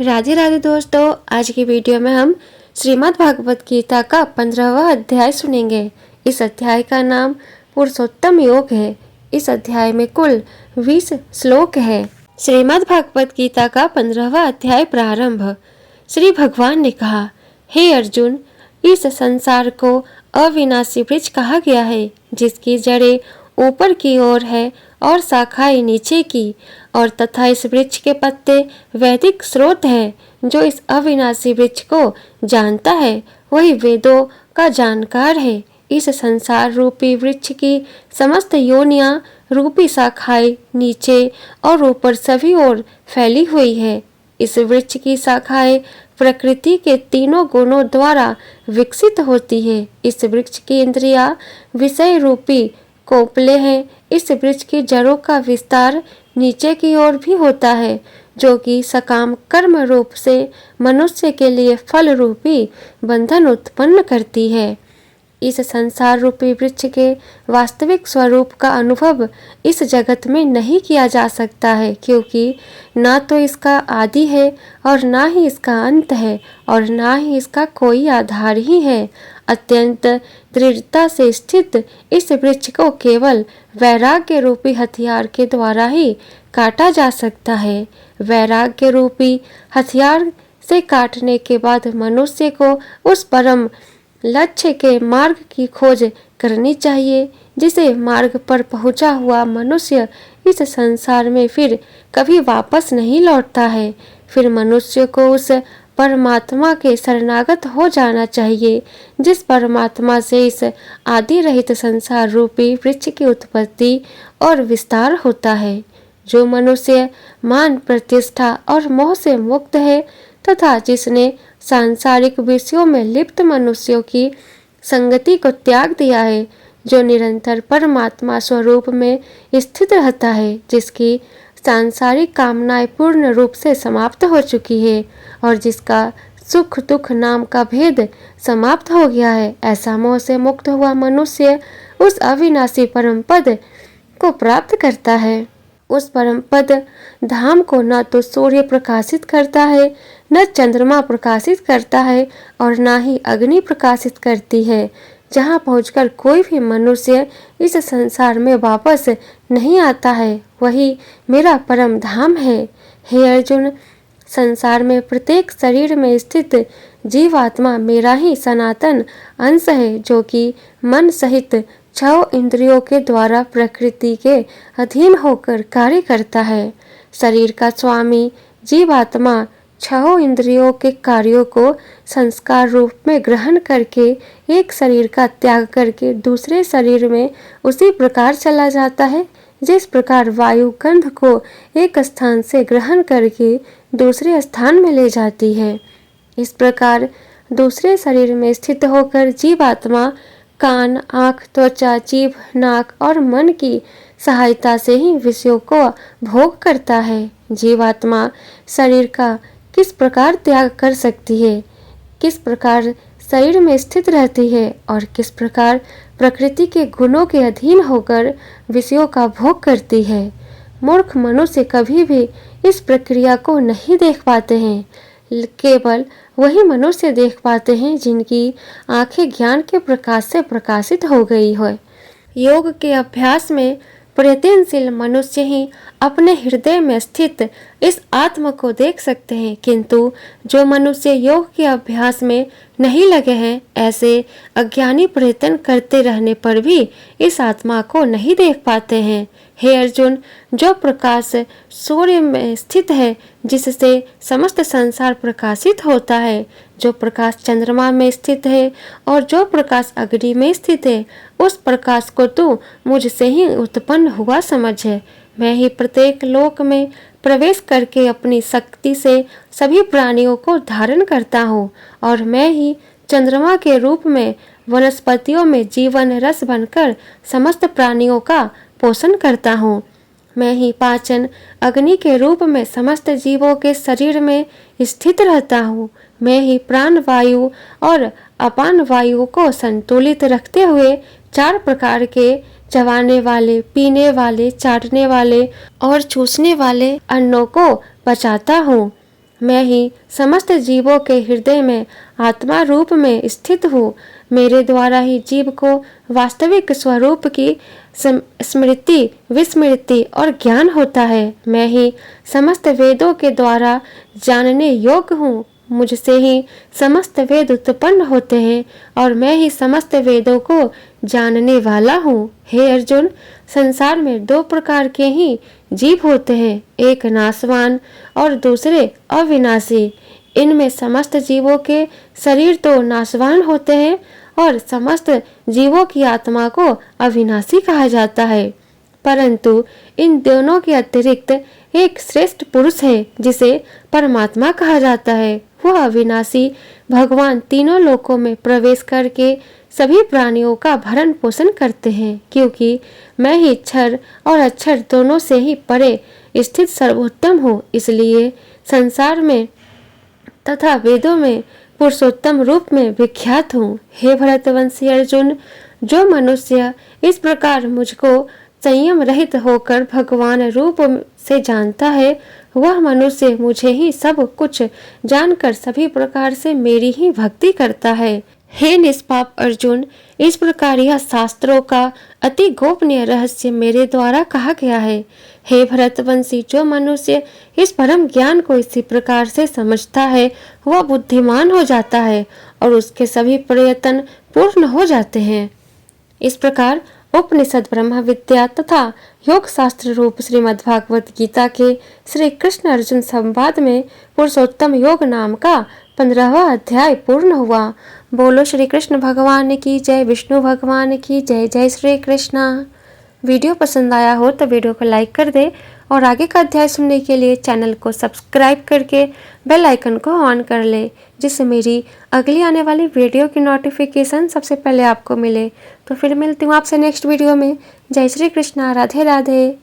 राधे राधे दोस्तों, आज की वीडियो में हम श्रीमद् भागवत गीता का 15वां अध्याय सुनेंगे। इस अध्याय का नाम पुरुषोत्तम योग है। इस अध्याय में कुल 20 श्लोक है। श्रीमद् भागवत गीता का 15वां अध्याय प्रारंभ। श्री भगवान ने कहा, हे अर्जुन, इस संसार को अविनाशी वृक्ष कहा गया है, जिसकी जड़ें ऊपर की ओर है और शाखाएं नीचे की, और तथा इस वृक्ष के पत्ते वैदिक स्रोत है। जो इस अविनाशी वृक्ष को जानता है वही वेदों का जानकार है। इस संसार रूपी वृक्ष की समस्त योनियां रूपी शाखाएं नीचे और ऊपर सभी ओर फैली हुई है। इस वृक्ष की शाखाएं प्रकृति के तीनों गुणों द्वारा विकसित होती है। इस वृक्ष की इंद्रियां विषय रूपी कोपले हैं। इस वृक्ष की जड़ों का विस्तार नीचे की ओर भी होता है, जो कि सकाम कर्म रूप से मनुष्य के लिए फल रूपी बंधन उत्पन्न करती है। इस संसार रूपी वृक्ष के वास्तविक स्वरूप का अनुभव इस जगत में नहीं किया जा सकता है, क्योंकि ना तो इसका आदि है और ना ही इसका अंत है और ना ही इसका कोई आधार ही है। अत्यंत दृढ़ता से स्थित इस वृक्ष को केवल वैराग्य रूपी हथियार के द्वारा ही काटा जा सकता है। वैराग्य रूपी हथियार से काटने के बाद मनुष्य को उस परम लक्ष्य के मार्ग की खोज करनी चाहिए, जिसे मार्ग पर पहुंचा हुआ मनुष्य इस संसार में फिर कभी वापस नहीं लौटता है। फिर मनुष्य को उस परमात्मा के शरणागत हो जाना चाहिए, जिस परमात्मा से इस आदि रहित संसार रूपी वृक्ष की उत्पत्ति और विस्तार होता है। जो मनुष्य मान प्रतिष्ठा और मोह से मुक्त है तथा जिसने सांसारिक विषयों में लिप्त मनुष्यों की संगति को त्याग दिया है, जो निरंतर परमात्मा स्वरूप में स्थित रहता है, जिसकी सांसारिक कामनाएं पूर्ण रूप से समाप्त हो चुकी है और जिसका सुख दुख नाम का भेद समाप्त हो गया है, ऐसा मोह से मुक्त हुआ मनुष्य उस अविनाशी परम पद को प्राप्त करता है। उस परम पद धाम को न तो सूर्य प्रकाशित करता है, न चंद्रमा प्रकाशित करता है और न ही अग्नि प्रकाशित करती है। जहाँ पहुंचकर कोई भी मनुष्य इस संसार में वापस नहीं आता है, वही मेरा परम धाम है। हे अर्जुन, संसार में प्रत्येक शरीर में स्थित जीवात्मा मेरा ही सनातन अंश है, जो कि मन सहित 6 इंद्रियों के द्वारा प्रकृति के अधीन होकर कार्य करता है। शरीर का स्वामी जीवात्मा 6 इंद्रियों के कार्यों को संस्कार रूप में ग्रहण करके एक शरीर का त्याग करके दूसरे शरीर में उसी प्रकार चला जाता है, जिस प्रकार वायु गंध को एक स्थान से ग्रहण करके दूसरे स्थान में ले जाती है। इस प्रकार दूसरे शरीर में स्थित होकर जीवात्मा कान, आँख, त्वचा, जीभ, नाक और मन की सहायता से ही विषयों को भोग करता है। जीवात्मा शरीर का किस प्रकार त्याग कर सकती है, किस प्रकार शरीर में स्थित रहती है और किस प्रकार प्रकृति के गुणों के अधीन होकर विषयों का भोग करती है। मूर्ख मनुष्य कभी भी इस प्रक्रिया को नहीं देख पाते हैं। केवल वही मनुष्य देख पाते हैं जिनकी आंखें ज्ञान के प्रकाश से प्रकाशित हो गई हो। योग के अभ्यास में प्रयत्नशील मनुष्य ही अपने हृदय में स्थित इस आत्मा को देख सकते हैं, किंतु जो मनुष्य योग के अभ्यास में नहीं लगे हैं, ऐसे अज्ञानी प्रयत्न करते रहने पर भी इस आत्मा को नहीं देख पाते हैं। हे अर्जुन, जो प्रकाश सूर्य में स्थित है, जिससे समस्त संसार प्रकाशित होता है, जो प्रकाश चंद्रमा में स्थित है और जो प्रकाश अग्नि में स्थित है, उस प्रकाश को तू मुझसे ही उत्पन्न हुआ समझ है। मैं ही प्रत्येक लोक में प्रवेश करके अपनी शक्ति से सभी प्राणियों को धारण करता हूँ, और मैं ही चंद्रमा के रूप में वनस्पतियों में जीवन रस बनकर समस्त प्राणियों का पोषण करता हूँ। मैं ही पाचन अग्नि के रूप में समस्त जीवों के शरीर में स्थित रहता हूँ। मैं ही प्राण वायु और अपान वायु को संतुलित रखते हुए 4 प्रकार के चबाने वाले, पीने वाले, चाटने वाले और चूसने वाले अन्नों को पचाता हूँ। मैं ही समस्त जीवों के हृदय में आत्मा रूप में स्थित हूँ। मेरे द्वारा ही जीव को वास्तविक स्वरूप की स्मृति, विस्मृति और ज्ञान होता है। मैं ही समस्त वेदों के द्वारा जानने योग्य हूँ। मुझसे ही समस्त वेद उत्पन्न होते हैं और मैं ही समस्त वेदों को जानने वाला हूँ। हे अर्जुन, संसार में दो प्रकार के ही जीव होते हैं, एक नाशवान और दूसरे अविनाशी। इनमें समस्त जीवों के शरीर तो नाशवान होते हैं और समस्त जीवों की आत्मा को अविनाशी कहा जाता है। परंतु इन दोनों के अतिरिक्त एक श्रेष्ठ पुरुष है जिसे परमात्मा कहा जाता है। वह अविनाशी भगवान तीनों लोकों में प्रवेश करके सभी प्राणियों का भरण पोषण करते हैं, क्योंकि मैं ही क्षर और अक्षर दोनों से ही परे स्थित सर्वोत्तम हूँ। इसलिए संसार में तथा वेदों में पुरुषोत्तम रूप में विख्यात हूँ। हे भरतवंशी अर्जुन, जो मनुष्य इस प्रकार मुझको संयम रहित होकर भगवान रूप से जानता है, वह मनुष्य मुझे ही सब कुछ जानकर सभी प्रकार से मेरी ही भक्ति करता है। हे निष्पाप अर्जुन, इस प्रकार यह शास्त्रों का अति गोपनीय रहस्य मेरे द्वारा कहा गया है। हे भरतवंशी, जो मनुष्य इस परम ज्ञान को इसी प्रकार से समझता है, वह बुद्धिमान हो जाता है और उसके सभी प्रयत्न पूर्ण हो जाते हैं। इस प्रकार उपनिषद, ब्रह्म विद्या तथा योग शास्त्र रूप श्रीमद् भागवत गीता के श्री कृष्ण अर्जुन संवाद में पुरुषोत्तम योग नाम का 15वां अध्याय पूर्ण हुआ। बोलो श्री कृष्ण भगवान की जय, विष्णु भगवान की जय। जय श्री कृष्णा। वीडियो पसंद आया हो तो वीडियो को लाइक कर दे और आगे का अध्याय सुनने के लिए चैनल को सब्सक्राइब करके बेल आइकन को ऑन कर ले, जिससे मेरी अगली आने वाली वीडियो की नोटिफिकेशन सबसे पहले आपको मिले। तो फिर मिलती हूँ आपसे नेक्स्ट वीडियो में। जय श्री कृष्णा। राधे राधे।